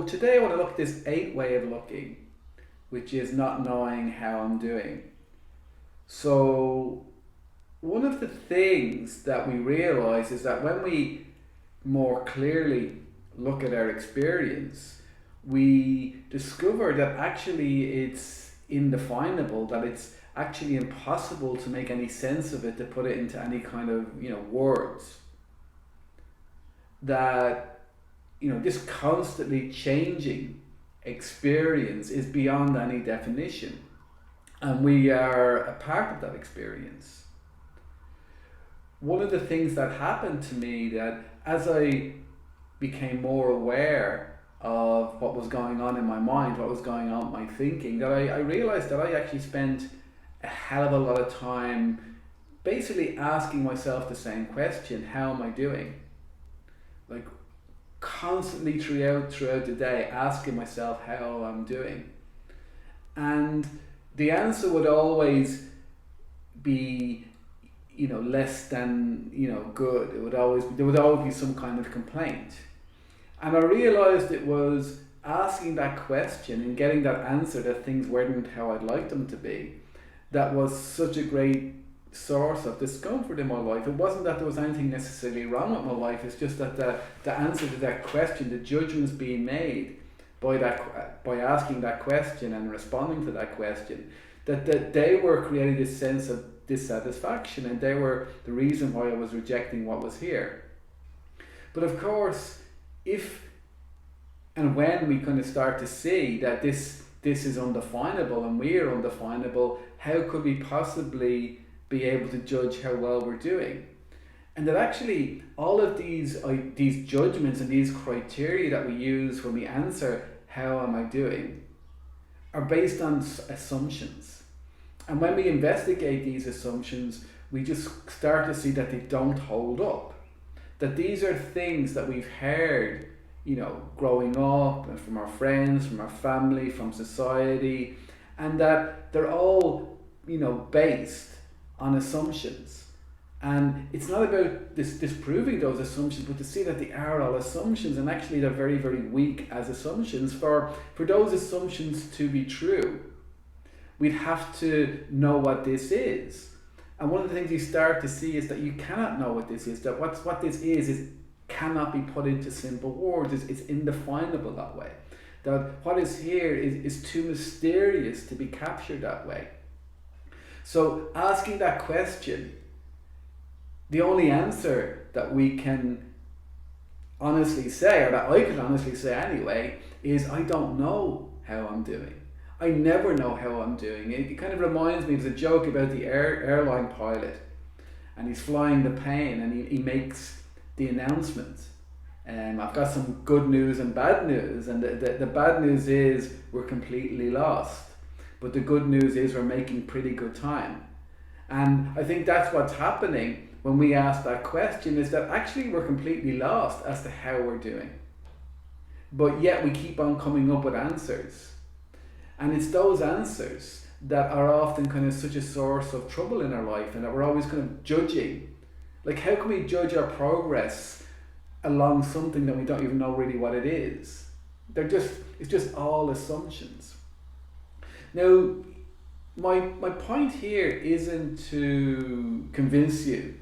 So today I want to look at this 8 way of looking, which is not knowing how I'm doing. So one of the things that we realize is that when we more clearly look at our experience, we discover that actually it's indefinable, that it's actually impossible to make any sense of it, to put it into any kind of words. That this constantly changing experience is beyond any definition, and we are a part of that experience. One of the things that happened to me, that as I became more aware of what was going on in my mind, what was going on in my thinking, that I realized that I actually spent a hell of a lot of time basically asking myself the same question: how am I doing? Like, constantly throughout the day, asking myself how I'm doing. And the answer would always be less than good. There would always be some kind of complaint. And I realized it was asking that question and getting that answer that things weren't how I'd like them to be, that was such a great source of discomfort in my life. It wasn't that there was anything necessarily wrong with my life, it's just that the answer to that question, the judgments being made by asking that question and responding to that question, that they were creating this sense of dissatisfaction, and they were the reason why I was rejecting what was here. But of course, if and when we kind of start to see that this is undefinable and we are undefinable, how could we possibly be able to judge how well we're doing? And that actually all of these judgments and these criteria that we use when we answer how am I doing are based on assumptions. And when we investigate these assumptions, we just start to see that they don't hold up. That these are things that we've heard, growing up, and from our friends, from our family, from society, and that they're all, based on assumptions. And it's not about disproving those assumptions, but to see that they are all assumptions, and actually they're very, very weak as assumptions. For those assumptions to be true, we'd have to know what this is. And one of the things you start to see is that you cannot know what this is, that what this is cannot be put into simple words. It's indefinable that way. That what is here is too mysterious to be captured that way. So asking that question, the only answer that we can honestly say, or that I can honestly say anyway, is I don't know how I'm doing. I never know how I'm doing. It kind of reminds me, there's a joke about the airline pilot, and he's flying the plane, and he makes the announcement. I've got some good news and bad news, and the bad news is we're completely lost. But the good news is we're making pretty good time. And I think that's what's happening when we ask that question, is that actually we're completely lost as to how we're doing. But yet we keep on coming up with answers. And it's those answers that are often kind of such a source of trouble in our life, and that we're always kind of judging. Like, how can we judge our progress along something that we don't even know really what it is? It's just all assumptions. Now, my point here isn't to convince you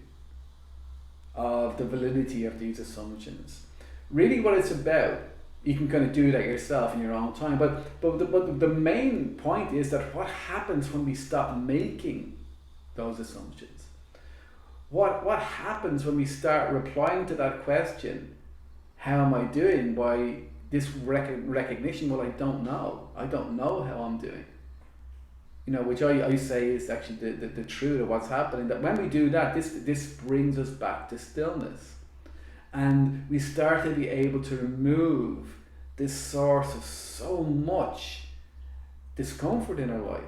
of the validity of these assumptions. Really what it's about, you can kind of do that yourself in your own time, but the main point is that what happens when we stop making those assumptions? What happens when we start replying to that question, how am I doing, by this recognition, well, I don't know how I'm doing. Which I say is actually the truth of what's happening. That when we do that, this brings us back to stillness. And we start to be able to remove this source of so much discomfort in our life.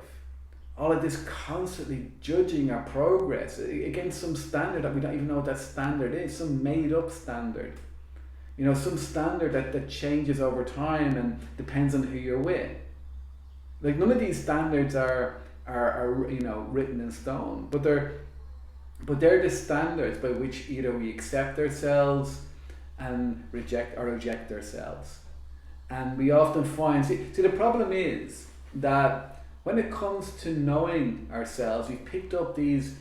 All of this constantly judging our progress against some standard that we don't even know what that standard is, some made up standard. Some standard that changes over time and depends on who you're with. Like, none of these standards are written in stone, but they're the standards by which either we accept ourselves and reject ourselves. And we often find, see, the problem is that when it comes to knowing ourselves, we've picked up these,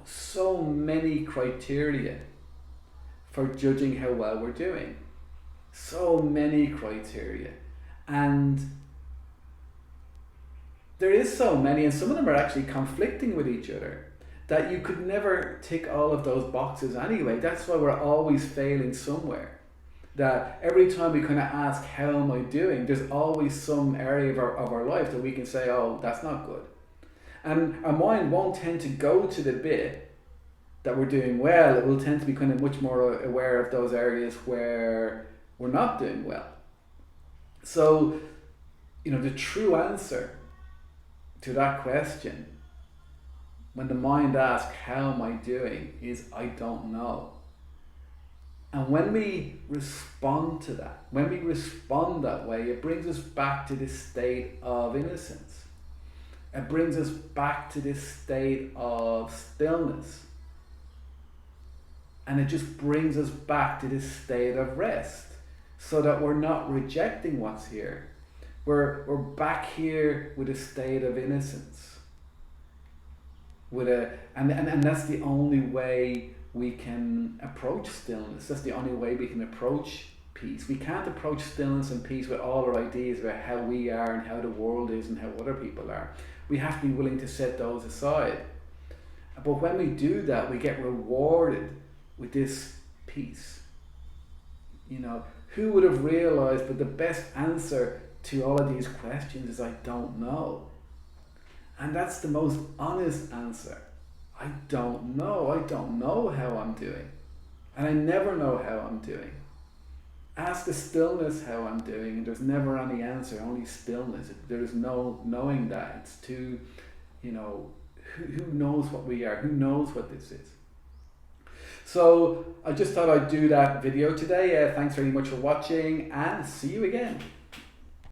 so many criteria for judging how well we're doing. So many criteria. And there is so many, and some of them are actually conflicting with each other, that you could never tick all of those boxes anyway. That's why we're always failing somewhere. That every time we kind of ask, how am I doing? There's always some area of our life that we can say, oh, that's not good. And our mind won't tend to go to the bit that we're doing well. It will tend to be kind of much more aware of those areas where we're not doing well. So, the true answer to that question, when the mind asks, how am I doing, is I don't know. And when we respond to that, when we respond that way, it brings us back to this state of innocence. It brings us back to this state of stillness. And it just brings us back to this state of rest, so that we're not rejecting what's here. We're back here with a state of innocence. And that's the only way we can approach stillness. That's the only way we can approach peace. We can't approach stillness and peace with all our ideas about how we are and how the world is and how other people are. We have to be willing to set those aside. But when we do that, we get rewarded with this peace. Who would have realized, but the best answer to all of these questions is I don't know. And that's the most honest answer. I don't know. I don't know how I'm doing. And I never know how I'm doing. Ask the stillness how I'm doing, and there's never any answer, only stillness. There's no knowing that. It's too, who knows what we are? Who knows what this is? So I just thought I'd do that video today. Thanks very much for watching, and see you again.